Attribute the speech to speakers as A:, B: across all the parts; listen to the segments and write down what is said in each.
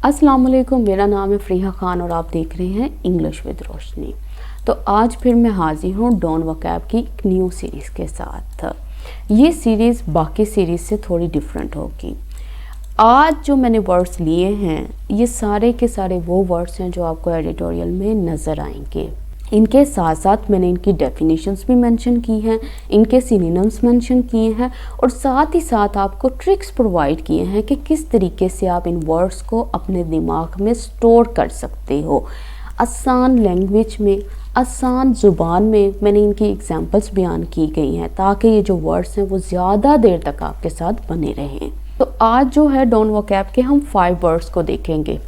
A: अस्सलाम वालेकुम, मेरा नाम है फ़रीहा ख़ान और आप देख रहे हैं इंग्लिश विद रोशनी। तो आज फिर मैं हाजिर हूँ डॉन वोकैब की एक न्यू सीरीज़ के साथ। ये सीरीज़ बाकी सीरीज़ से थोड़ी डिफरेंट होगी। आज जो मैंने वर्ड्स लिए हैं ये सारे के सारे वो वर्ड्स हैं जो आपको एडिटोरियल में नज़र आएंगे। इनके साथ साथ मैंने इनकी डेफिनेशंस भी मेंशन की हैं, इनके सिनोनिम्स मेंशन किए हैं और साथ ही साथ आपको ट्रिक्स प्रोवाइड किए हैं कि किस तरीके से आप इन वर्ड्स को अपने दिमाग में स्टोर कर सकते हो। आसान लैंग्वेज में, आसान ज़ुबान में मैंने इनकी एग्जांपल्स बयान की गई हैं ताकि ये जो वर्ड्स हैं वो ज़्यादा देर तक आपके साथ बने रहें। तो आज जो है डॉन वोकैब के हम 5 वर्ड्स को देखेंगे।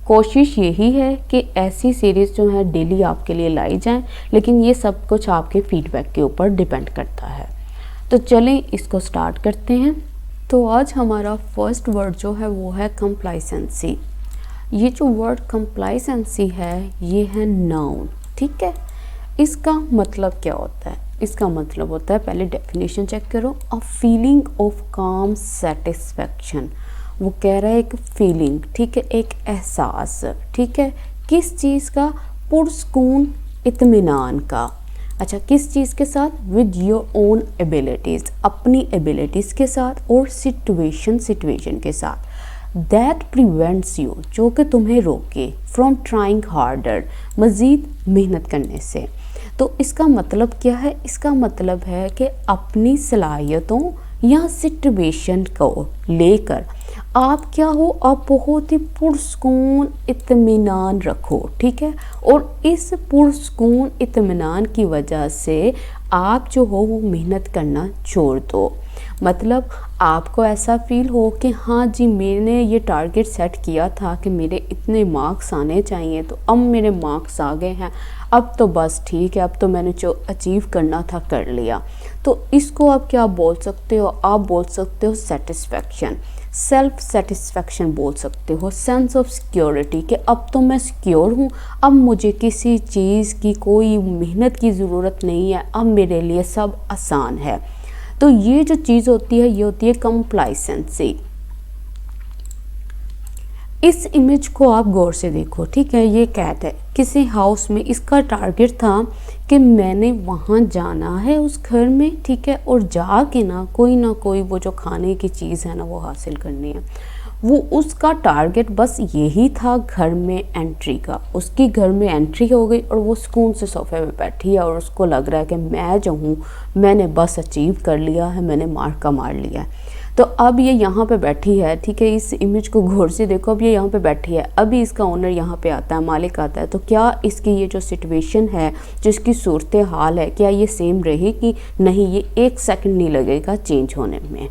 A: कोशिश यही है कि ऐसी सीरीज़ जो है डेली आपके लिए लाई जाएं, लेकिन ये सब कुछ आपके फीडबैक के ऊपर डिपेंड करता है। तो चलें इसको स्टार्ट करते हैं। तो आज हमारा फर्स्ट वर्ड जो है वो है कंप्लाइसेंसी। ये जो वर्ड कंप्लाइसेंसी है ये है नाउन, ठीक है। इसका मतलब क्या होता है? इसका मतलब होता है, पहले डेफिनेशन चेक करो, अ फीलिंग ऑफ काम सेटिस्फैक्शन। वो कह रहा है एक फीलिंग, ठीक है, एक एहसास, ठीक है, किस चीज़ का? पुरस्कून, इत्मीनान का। अच्छा, किस चीज़ के साथ? विद योर ओन एबिलिटीज़, अपनी एबिलिटीज़ के साथ और सिचुएशन के साथ। दैट प्रिवेंट्स यू, जो कि तुम्हें रोके, फ्रॉम ट्राइंग हार्डर, मज़ीद मेहनत करने से। तो इसका मतलब क्या है? इसका मतलब है कि अपनी सलाहियतों या सिचुएशन को लेकर आप क्या हो, आप बहुत ही पुरस्कून इत्मीनान रखो, ठीक है। और इस पुरस्कून इत्मीनान की वजह से आप जो हो वो मेहनत करना छोड़ दो। मतलब आपको ऐसा फील हो कि हाँ जी, मैंने ये टारगेट सेट किया था कि मेरे इतने मार्क्स आने चाहिए, तो अब मेरे मार्क्स आ गए हैं, अब तो बस ठीक है, अब तो मैंने जो अचीव करना था कर लिया। तो इसको आप क्या बोल सकते हो? आप बोल सकते हो सेटिस्फैक्शन, सेल्फ सेटिस्फैक्शन बोल सकते हो, सेंस ऑफ सिक्योरिटी, कि अब तो मैं सिक्योर हूँ, अब मुझे किसी चीज़ की कोई मेहनत की ज़रूरत नहीं है, अब मेरे लिए सब आसान है। तो ये जो चीज़ होती है ये होती है कंप्लाइसेंसी। इस इमेज को आप गौर से देखो, ठीक है। ये कैट है किसी हाउस में, इसका टारगेट था कि मैंने वहाँ जाना है उस घर में, ठीक है, और जाके ना कोई वो जो खाने की चीज़ है ना वो हासिल करनी है। वो उसका टारगेट बस यही था घर में एंट्री का। उसकी घर में एंट्री हो गई और वो सुकून से सोफे पे बैठी है और उसको लग रहा है कि मैं जो हूँ मैंने बस अचीव कर लिया है, मैंने मार्का मार लिया है। तो अब ये यहाँ पे बैठी है, ठीक है। इस इमेज को गौर से देखो, अब ये यहाँ पे बैठी है, अभी इसका ओनर यहाँ पे आता है, मालिक आता है, तो क्या इसकी ये जो सिचुएशन है, जो इसकी सूरत हाल है, क्या ये सेम रहेगी? नहीं, ये 1 सेकंड नहीं लगेगा चेंज होने में।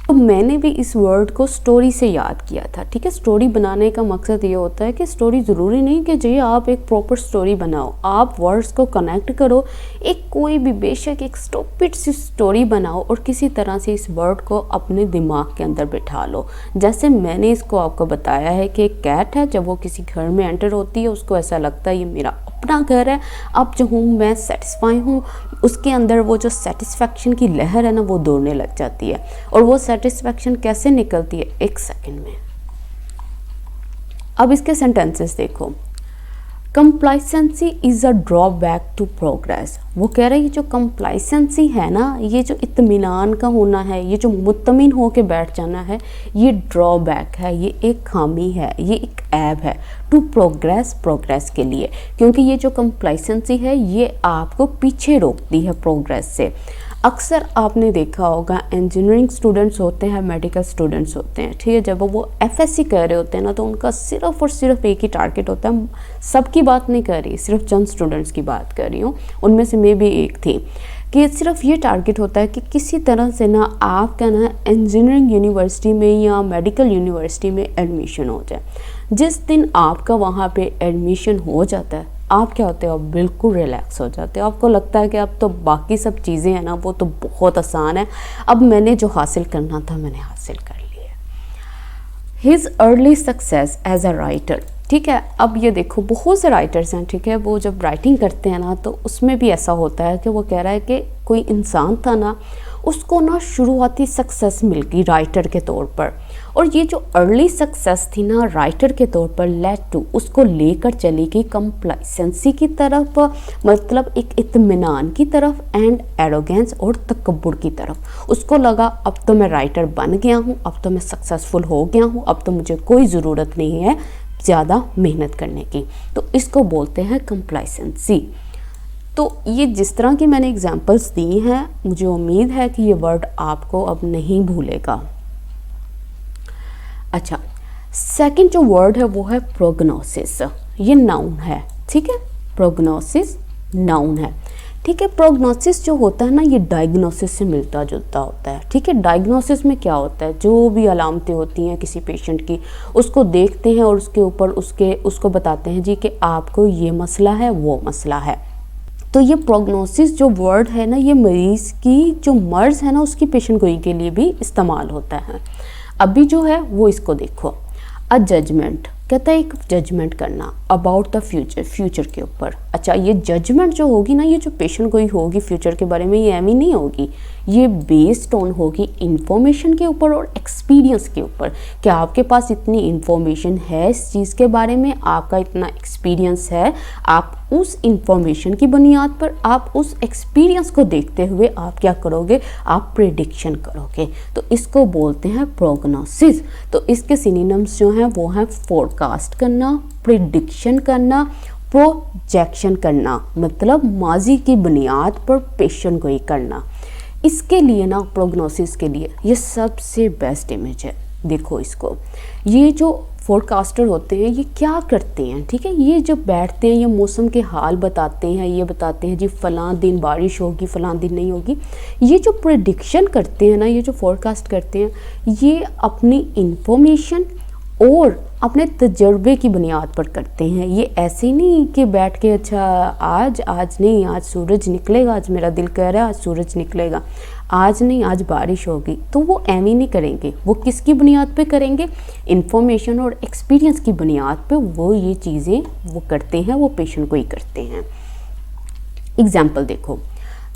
A: तो मैंने भी इस वर्ड को स्टोरी से याद किया था, ठीक है। स्टोरी बनाने का मकसद ये होता है कि स्टोरी ज़रूरी नहीं कि जी आप एक प्रॉपर स्टोरी बनाओ, आप वर्ड्स को कनेक्ट करो, एक कोई भी बेशक एक स्टूपिड सी स्टोरी बनाओ और किसी तरह से इस वर्ड को अपने दिमाग के अंदर बिठा लो। जैसे मैंने इसको आपको बताया है कि एक कैट है, जब वो किसी घर में एंटर होती है उसको ऐसा लगता है ये मेरा अपना घर है, अब जो हूँ मैं सेटिस्फाई हूँ। उसके अंदर वो जो सेटिस्फैक्शन की लहर है ना वो दौड़ने लग जाती है। और वो सेटिस्फैक्शन कैसे निकलती है? 1 सेकंड में। अब इसके सेंटेंसेस देखो। Complacency is a drawback to progress. वो कह रहा है ये जो कंप्लाइसेंसी है ना, ये जो इत्मीनान का होना है, ये जो मुतमिन हो के बैठ जाना है, ये ड्रॉबैक है, ये एक खामी है, ये एक ऐब है टू प्रोग्रेस के लिए। क्योंकि ये जो कंप्लाइसेंसी है ये आपको पीछे रोकती है प्रोग्रेस से। अक्सर आपने देखा होगा इंजीनियरिंग स्टूडेंट्स होते हैं, मेडिकल स्टूडेंट्स होते हैं, ठीक है, जब वो एफएससी कर रहे होते हैं ना तो उनका सिर्फ और सिर्फ एक ही टारगेट होता है। सबकी बात नहीं कर रही, सिर्फ चंद स्टूडेंट्स की बात कर रही हूँ, उनमें से मैं भी एक थी, कि सिर्फ ये टारगेट होता है कि किसी तरह से ना आपका ना इंजीनियरिंग यूनिवर्सिटी में या मेडिकल यूनिवर्सिटी में एडमिशन हो जाए। जिस दिन आपका वहाँ पे एडमिशन हो जाता है आप क्या होते हो? आप बिल्कुल रिलैक्स हो जाते हो। आपको लगता है कि अब तो बाकी सब चीज़ें हैं ना वो तो बहुत आसान है, अब मैंने जो हासिल करना था मैंने हासिल कर लिया। His early success as a writer, ठीक है। अब ये देखो बहुत से राइटर्स हैं, ठीक है, वो जब राइटिंग करते हैं ना तो उसमें भी ऐसा होता है कि वो कह रहा है कि कोई इंसान था ना, उसको ना शुरुआती सक्सेस मिल गई राइटर के तौर पर, और ये जो अर्ली सक्सेस थी ना राइटर के तौर पर लेड टू, उसको लेकर चली गई कंप्लाइसेंसी की तरफ, मतलब एक इत्मीनान की तरफ, एंड एरोगेंस और तकब्बुर की तरफ। उसको लगा अब तो मैं राइटर बन गया हूँ, अब तो मैं सक्सेसफुल हो गया हूँ, अब तो मुझे कोई ज़रूरत नहीं है ज़्यादा मेहनत करने की। तो इसको बोलते हैं कंप्लाइसेंसी। तो ये जिस तरह की मैंने एग्जांपल्स दी हैं, मुझे उम्मीद है कि ये वर्ड आपको अब नहीं भूलेगा। अच्छा, सेकंड जो वर्ड है वो है प्रोग्नोसिस। ये नाउन है, ठीक है, प्रोग्नोसिस नाउन है, ठीक है। प्रोग्नोसिस जो होता है ना, ये डायग्नोसिस से मिलता जुलता होता है, ठीक है। डायग्नोसिस में क्या होता है, जो भी अलामतें होती हैं किसी पेशेंट की, उसको देखते हैं और उसके ऊपर उसको बताते हैं जी कि आपको ये मसला है, वो मसला है। तो ये प्रोग्नोसिस जो वर्ड है ना, ये मरीज़ की जो मर्ज़ है ना उसकी पेशेंट गोई के लिए भी इस्तेमाल होता है। अभी जो है वो इसको देखो, अ जजमेंट कहता है एक जजमेंट करना अबाउट द फ्यूचर, फ्यूचर के ऊपर। अच्छा, ये जजमेंट जो होगी ना, ये जो पेशेंट गोई होगी फ्यूचर के बारे में, ये एम ही नहीं होगी, ये बेस्ड ऑन होगी इंफॉर्मेशन के ऊपर और एक्सपीरियंस के ऊपर। कि आपके पास इतनी इंफॉर्मेशन है इस चीज़ के बारे में, आपका इतना एक्सपीरियंस है, आप उस इंफॉर्मेशन की बुनियाद पर, आप उस एक्सपीरियंस को देखते हुए आप क्या करोगे, आप प्रेडिक्शन करोगे। तो इसको बोलते हैं प्रोग्नोसिस। तो इसके सिनोनिम्स जो हैं वो हैं फोरकास्ट करना, प्रेडिक्शन करना, प्रोजेक्शन करना, मतलब माजी की बुनियाद पर पेशेंट गोई करना। इसके लिए ना, प्रोग्नोसिस के लिए ये सबसे बेस्ट इमेज है। देखो इसको, ये जो फोरकास्टर होते हैं ये क्या करते हैं, ठीक है, ये जब बैठते हैं ये मौसम के हाल बताते हैं, ये बताते हैं जी फ़लाँ दिन बारिश होगी, फ़लाँ दिन नहीं होगी। ये जो प्रेडिक्शन करते हैं ना, ये जो फोरकास्ट करते हैं, ये अपनी इंफॉर्मेशन और अपने तजर्बे की बुनियाद पर करते हैं। ये ऐसे नहीं कि बैठ के अच्छा आज नहीं, आज सूरज निकलेगा, आज मेरा दिल कह रहा है आज सूरज निकलेगा, आज नहीं आज बारिश होगी, तो वो एम ही नहीं करेंगे। वो किसकी बुनियाद पे करेंगे, इंफॉर्मेशन और एक्सपीरियंस की बुनियाद पे वो ये चीज़ें वो करते हैं, वो पेशेंट को ही करते हैं। एग्जाम्पल देखो,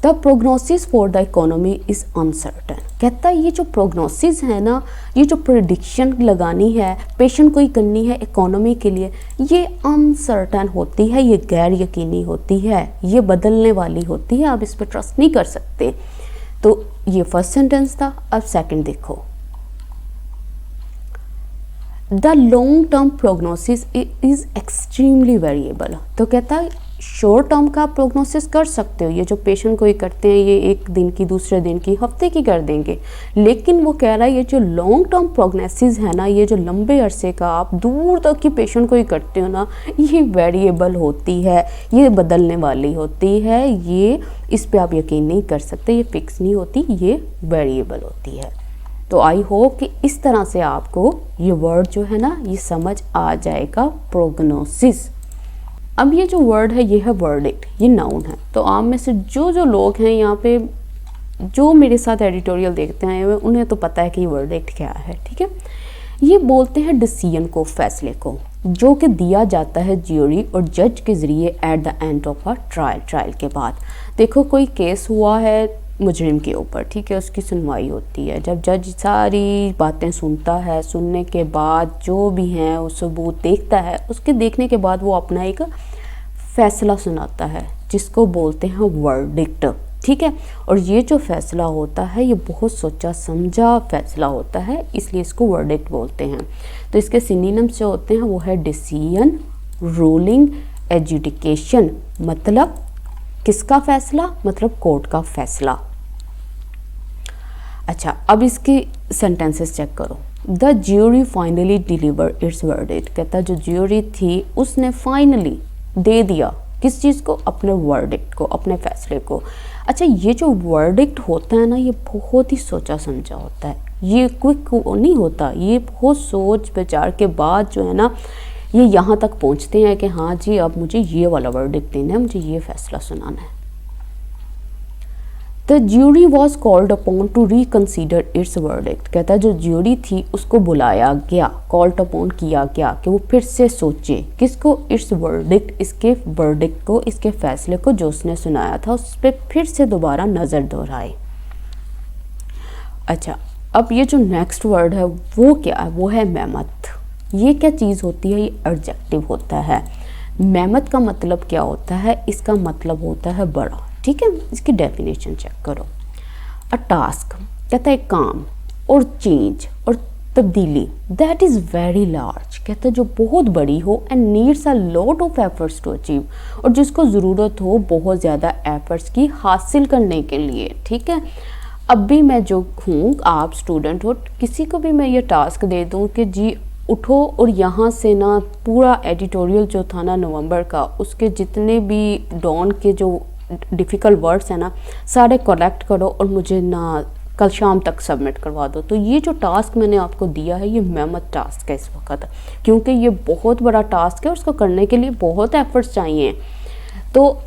A: the prognosis for the economy is uncertain. कहता है ये जो प्रोग्नोसिस है ना, ये जो प्रेडिक्शन लगानी है पेशेंट को ही करनी है इकोनॉमी के लिए, ये अनसर्टन होती है, ये गैर यकीनी होती है, ये बदलने वाली होती है, आप इस पर ट्रस्ट नहीं कर सकते। तो ये फर्स्ट सेंटेंस था। अब सेकंड देखो, the long term prognosis is extremely variable. तो कहता है शॉर्ट टर्म का आप प्रोग्नोसिस कर सकते हो, ये जो पेशेंट को ही करते हैं ये एक दिन की, दूसरे दिन की, हफ्ते की कर देंगे, लेकिन वो कह रहा है ये जो लॉन्ग टर्म प्रोग्नोसिस है ना, ये जो लंबे अरसे का आप दूर तक की पेशेंट को ही करते हो ना, ये वेरिएबल होती है, ये बदलने वाली होती है, ये इस पे आप यकीन नहीं कर सकते, ये फिक्स नहीं होती, ये वेरिएबल होती है। तो आई होप कि इस तरह से आपको ये वर्ड जो है ना ये समझ आ जाएगा, प्रोग्नोसिस। अब ये जो वर्ड है ये है वर्डिक्ट, ये नाउन है। तो आप में से जो लोग हैं यहाँ पे, जो मेरे साथ एडिटोरियल देखते हैं उन्हें तो पता है कि ये वर्डिक्ट क्या है, ठीक है। ये बोलते हैं डिसीजन को, फैसले को, जो कि दिया जाता है ज्यूरी और जज के ज़रिए at the end of a trial, trial के बाद। देखो कोई केस हुआ है मुजरिम के ऊपर, ठीक है, उसकी सुनवाई होती है, जब जज सारी बातें सुनता है, सुनने के बाद जो भी हैं वो सबूत देखता है, उसके देखने के बाद वो अपना एक फ़ैसला सुनाता है जिसको बोलते हैं वर्डिक्ट, ठीक है। और ये जो फ़ैसला होता है ये बहुत सोचा समझा फ़ैसला होता है, इसलिए इसको वर्डिक्ट बोलते हैं। तो इसके सिनोनिम्स जो होते हैं वो है डिसीजन, रूलिंग, एजुडिकेशन, मतलब किसका फ़ैसला, मतलब कोर्ट का फ़ैसला। अच्छा, अब इसके सेंटेंसेस चेक करो। The jury finally deliver it's verdict. कहता जो ज्यूरी थी उसने फाइनली दे दिया किस चीज़ को, अपने वर्डिक्ट को, अपने फैसले को। अच्छा, ये जो वर्डिक्ट होता है ना ये बहुत ही सोचा समझा होता है, ये क्विक नहीं होता, ये बहुत सोच विचार के बाद जो है ना ये यहाँ तक पहुँचते हैं कि हाँ जी अब मुझे ये वाला वर्डिक्ट देना है, मुझे ये फैसला सुनाना है। The jury was called upon two reconsider it's verdict. कहता है जो ज्यूरी थी उसको बुलाया गया, कॉल्ड अपॉन किया गया कि वो फिर से सोचे किसको, इट्स वर्डिक्ट, इसके वर्डिक्ट को, इसके फैसले को जो उसने सुनाया था उस पर फिर से दोबारा नज़र दोहराए। अच्छा, अब ये जो नेक्स्ट वर्ड है वो क्या है, वो है मैमथ। ये क्या चीज़ होती है, ये एडजेक्टिव होता है। मैमथ का मतलब क्या होता है, इसका मतलब होता है बड़ा, ठीक है। इसकी डेफिनेशन चेक करो। अ टास्क कहता है काम, और चेंज और तब्दीली, दैट इज़ वेरी लार्ज, कहता है जो बहुत बड़ी हो, and needs a lot of efforts to achieve, और जिसको ज़रूरत हो बहुत ज़्यादा एफर्ट्स की हासिल करने के लिए, ठीक है। अब भी मैं जो हूँ, आप स्टूडेंट हो, किसी को भी मैं ये टास्क दे दूँ कि जी उठो और यहाँ से ना पूरा एडिटोरियल जो था ना नवंबर का, उसके जितने भी डॉन के जो डिफ़िकल्ट वर्ड्स हैं ना सारे कलेक्ट करो और मुझे ना कल शाम तक सबमिट करवा दो। तो ये जो टास्क मैंने आपको दिया है ये मैमथ टास्क है इस वक्त, क्योंकि ये बहुत बड़ा टास्क है और उसको करने के लिए बहुत एफर्ट्स चाहिए। तो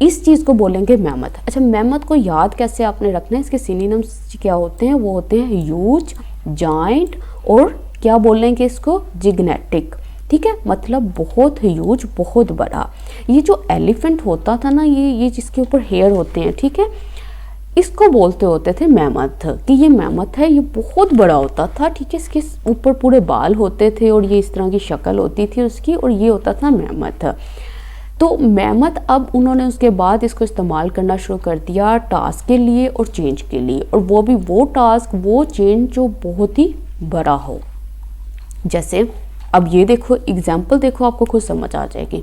A: इस चीज़ को बोलेंगे मैमथ। अच्छा, मैमथ को याद कैसे आपने रखना है, इसके सिनोनिम्स क्या होते हैं, वो होते हैं ह्यूज, जायंट, और क्या बोलेंगे इसको, जिग्नेटिक, ठीक है। मतलब बहुत ह्यूज, बहुत बड़ा। ये जो एलिफेंट होता था ना, ये जिसके ऊपर हेयर होते हैं, ठीक है, इसको बोलते होते थे मैमथ, कि ये मैमथ है, ये बहुत बड़ा होता था, ठीक है। इसके ऊपर पूरे बाल होते थे और ये इस तरह की शक्ल होती थी उसकी, और ये होता था मैमथ। तो मैमथ अब उन्होंने उसके बाद इसको इस्तेमाल करना शुरू कर दिया टास्क के लिए और चेंज के लिए, और वो भी वो टास्क, वो चेंज जो बहुत ही बड़ा हो। जैसे अब ये देखो एग्जाम्पल देखो, आपको खुद समझ आ जाएगी।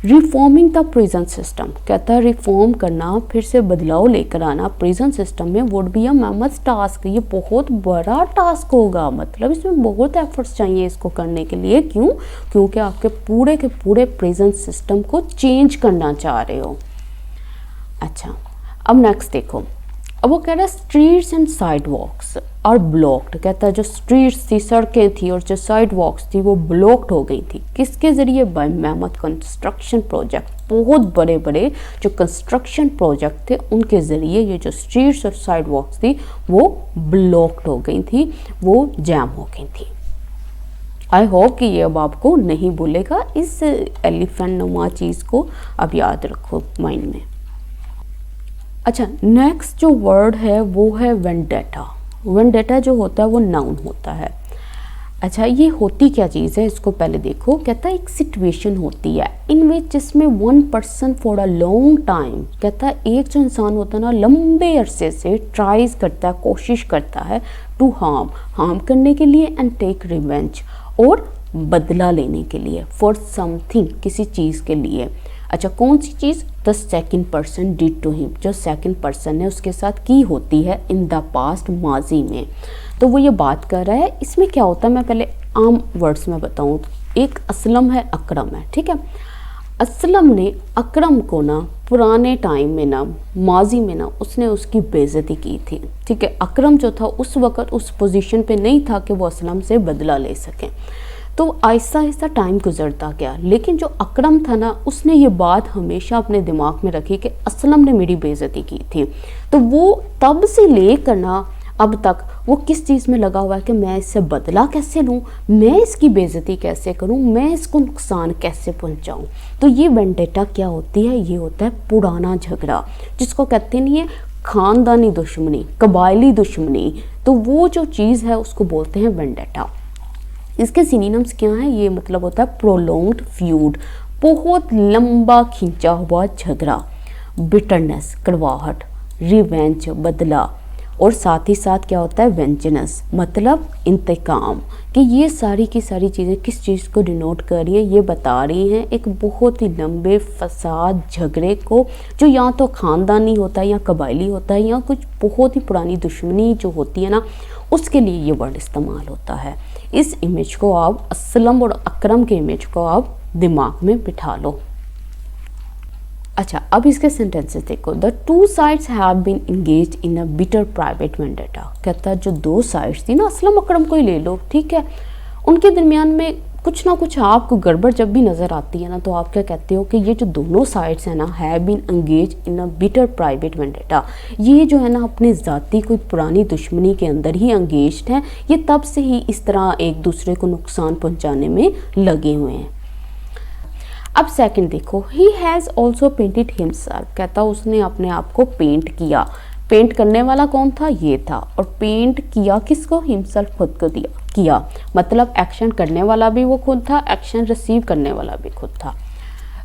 A: रिफॉर्मिंग द प्रिजन सिस्टम, कहता है रिफॉर्म करना, फिर से बदलाव लेकर आना प्रिजन सिस्टम में, would be a mammoth task, ये बहुत बड़ा टास्क होगा, मतलब इसमें बहुत एफर्ट्स चाहिए इसको करने के लिए। क्यों? क्योंकि आपके पूरे के पूरे प्रिजन सिस्टम को चेंज करना चाह रहे हो। अच्छा, अब नेक्स्ट देखो, अब वो कह रहा है streets and sidewalks are blocked, कहता है जो स्ट्रीट्स थी, सड़कें थी, और जो साइड वॉक्स थी वो ब्लॉक्ड हो गई थी। किसके ज़रिए? By mammoth construction project. बहुत बड़े बड़े जो कंस्ट्रक्शन प्रोजेक्ट थे उनके ज़रिए ये जो स्ट्रीट्स और साइड वॉक्स थी वो ब्लॉक्ड हो गई थी, वो जैम हो गई थी। आई होप कि ये अब आपको नहीं भूलेगा, इस एलिफेंट नुमा चीज़ को अब याद रखो माइंड में। अच्छा, नेक्स्ट जो वर्ड है वो है वेंडेटा। वेंडेटा जो होता है वो नाउन होता है। अच्छा, ये होती क्या चीज़ है इसको पहले देखो। कहता है एक सिचुएशन होती है इन विच, जिसमें one person for a long time, कहता है एक जो इंसान होता है ना लंबे अरसे से ट्राइज करता है, कोशिश करता है टू हार्म करने के लिए, एंड टेक रिवेंज, और बदला लेने के लिए, फॉर समथिंग, किसी चीज़ के लिए। अच्छा, कौन सी चीज़? The second person did to him, जो सेकेंड पर्सन ने उसके साथ की होती है इन द पास्ट, माजी में। तो वो ये बात कर रहा है। इसमें क्या होता है, मैं पहले आम वर्ड्स में बताऊँ। एक असलम है, अकरम है, ठीक है। असलम ने अकरम को ना पुराने टाइम में ना, माजी में ना, उसने उसकी बेइज्जती की थी, ठीक है। अकरम जो था उस वक़्त उस पोजीशन पे नहीं था कि वो असलम से बदला ले सकें। तो आहिस्ता आहिस्ता टाइम गुजरता गया, लेकिन जो अकरम था ना उसने ये बात हमेशा अपने दिमाग में रखी कि असलम ने मेरी बेइज्जती की थी। तो वो तब से लेकर ना अब तक वो किस चीज़ में लगा हुआ है कि मैं इससे बदला कैसे लूँ, मैं इसकी बेइज्जती कैसे करूँ, मैं इसको नुकसान कैसे पहुँचाऊँ। तो ये वेंडेटा क्या होती है? ये होता है पुराना झगड़ा, जिसको कहते नहीं है ख़ानदानी दुश्मनी, कबायली दुश्मनी। तो वो जो चीज़ है उसको बोलते हैं वेंडेटा। इसके सिनोनिम्स क्या हैं? ये मतलब होता है प्रोलॉन्ग्ड फ्यूड, बहुत लंबा खींचा हुआ झगड़ा, बिटरनेस, कड़वाहट, रिवेंज, बदला, और साथ ही साथ क्या होता है वेंजनेस, मतलब इंतकाम। कि ये सारी की सारी चीज़ें किस चीज़ को डिनोट कर रही हैं? ये बता रही हैं एक बहुत ही लंबे फसाद झगड़े को, जो या तो ख़ानदानी होता है या कबायली होता है या कुछ बहुत ही पुरानी दुश्मनी जो होती है ना, उसके लिए ये वर्ड इस्तेमाल होता है। इस इमेज को आप असलम और अकरम के इमेज को आप दिमाग में बिठा लो। अच्छा, अब इसके सेंटेंसेस देखो। The two sides have been engaged in a bitter private vendetta. कहता है जो दो साइड्स थी ना, असलम अकरम को ही ले लो, ठीक है, उनके दरमियान में कुछ ना कुछ आपको गड़बड़ जब भी नज़र आती है ना, तो आप क्या कहते हो कि ये जो दोनों साइड्स हैं ना, have been engage in a bitter private vendetta, ये जो है ना अपने ज़ाती कोई पुरानी दुश्मनी के अंदर ही एंगेज्ड हैं। ये तब से ही इस तरह एक दूसरे को नुकसान पहुंचाने में लगे हुए हैं। अब सेकंड देखो, he has also painted himself. कहता उसने अपने आप को पेंट किया। पेंट करने वाला कौन था, ये था। और पेंट किया किसको, हिमसेल्फ, खुद को दिया किया, मतलब एक्शन करने वाला भी वो खुद था, एक्शन रिसीव करने वाला भी खुद था।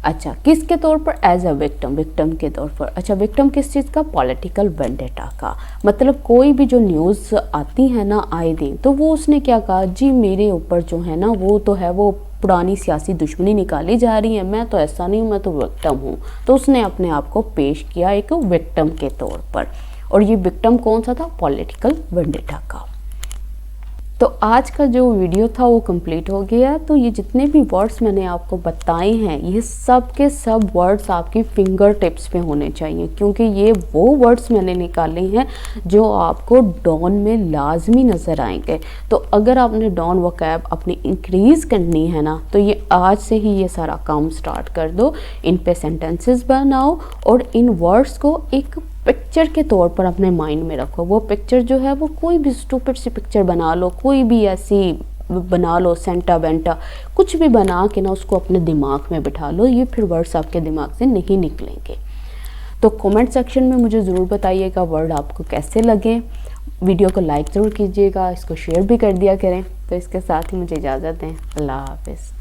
A: अच्छा, किसके तौर पर, एज अ विक्टिम, विक्टिम के तौर पर। अच्छा, विक्टिम किस चीज़ का, पॉलिटिकल वेंडेटा का। मतलब कोई भी जो न्यूज़ आती है ना आए दिन, तो वो उसने क्या कहा, जी मेरे ऊपर जो है ना वो तो है वो पुरानी सियासी दुश्मनी निकाली जा रही है, मैं तो ऐसा नहीं हूँ, मैं तो विक्टिम हूँ। तो उसने अपने आप को पेश किया एक विक्टिम के तौर पर। और ये विक्टिम कौन सा था, पॉलिटिकल वेंडेटा का। तो आज का जो वीडियो था वो कंप्लीट हो गया। तो ये जितने भी वर्ड्स मैंने आपको बताए हैं, ये सब के सब वर्ड्स आपकी फिंगर टिप्स पे होने चाहिए, क्योंकि ये वो वर्ड्स मैंने निकाले हैं जो आपको डॉन में लाजमी नज़र आएंगे। तो अगर आपने डॉन वोकैब अपनी इंक्रीज़ करनी है ना, तो ये आज से ही ये सारा काम स्टार्ट कर दो। इन पे सेंटेंसेस बनाओ और इन वर्ड्स को एक पिक्चर के तौर पर अपने माइंड में रखो। वो पिक्चर जो है वो कोई भी स्टूपिड सी पिक्चर बना लो, कोई भी ऐसी बना लो, सेंटा बेंटा कुछ भी बना के ना उसको अपने दिमाग में बिठा लो। ये फिर वर्ड्स आपके दिमाग से नहीं निकलेंगे। तो कमेंट सेक्शन में मुझे ज़रूर बताइएगा वर्ड आपको कैसे लगे। वीडियो को लाइक ज़रूर कीजिएगा, इसको शेयर भी कर दिया करें। तो इसके साथ ही मुझे इजाज़त दें। अल्लाह हाफिज़।